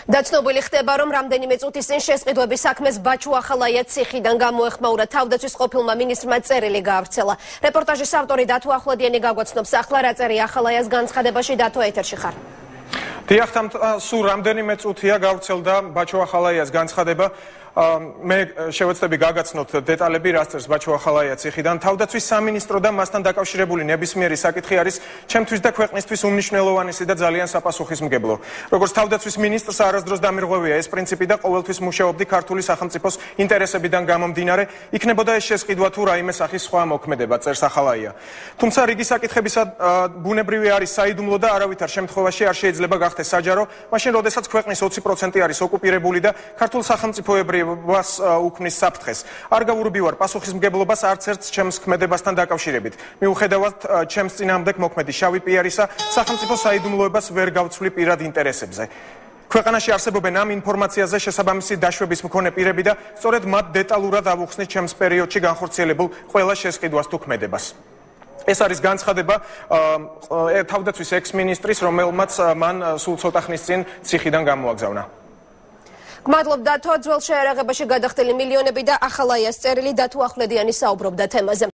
დაცნობილი ხდება, რომ რამდენიმე წუთის წინ შესყიდვების საქმეს ბაჩუ ახალაია ციხიდან გამოეხმაურა. თავდაცვის ყოფილმა მინისტრმა წერილი გაავრცელა. რეპორტაჟის ავტორი დათო ახვლედიანი გაგვაცნობს ახლა რა წერია ახალაიას განცხადებაში. დათო, ეთერში ხარ. დიახ, სულ რამდენიმე წუთია გავრცელდა ბაჩუ ახალაიას განცხადება. მე შევეცდები გაგაცნოთ დეტალები, რაც წერს ბაჩუ ახალაია ციხიდან. თავდაცვის სამინისტრო და მასთან დაკავშირებული ნებისმიერი საკითხი არის ჩემთვის და ქვეყნისთვის უმნიშვნელოვანესი და ძალიან საპასუხისმგებლო. როგორც თავდაცვის მინისტრს არასდროს დამირღვევია ეს პრინციპი და ყოველთვის მუშაობდი ქართული სახელმწიფოს ინტერესებიდან გამომდინარე, იქნებოდა ეს შესყიდვა თუ რაიმე სახის სხვა მოქმედება, წერს ახალაია. თუმცა რიგი საკითხებისა ბუნებრივი არის საიდუმლო და არავითარ შემთხვევაში არ შეიძლება გახდეს საჯარო, მაშინ როდესაც ქვეყნის 20% არის ოკუპირებული და ქართულ სახელმწიფოებრივ вас უქმნის საფრთხეს. არ გავურბივარ პასუხისმგებლობას არც ერთ ჩემს ქმედებასთან დაკავშირებით. მიუხედავად ჩემს წინააღმდეგ მოქმედი შავი პიარისა, სახელმწიფო საიდუმლოებას ვერ გავცვლი პირად ინტერესებზე. ქვეყანაში არსებობენ ამ ინფორმაციაზე შესაბამისი დაშვების მქონე პირები და სწორედ მათ დეტალურად ავუხსნით ჩემს პერიოდში განხორციელებულ ყველა შესყიდვას თუ ქმედებას. ეს არის განცხადება თავდაცვის ექს-მინისტრის, რომელმაც მან სულ ცოტა ხნის წინ ციხიდან გამოაგზავნა. გმადლობ დათო, ძველ შეერაღებაში გადახდილი მილიონები და ახალაიას წერილი. დათო ახვლედიანი საუბრობდა თემაზე.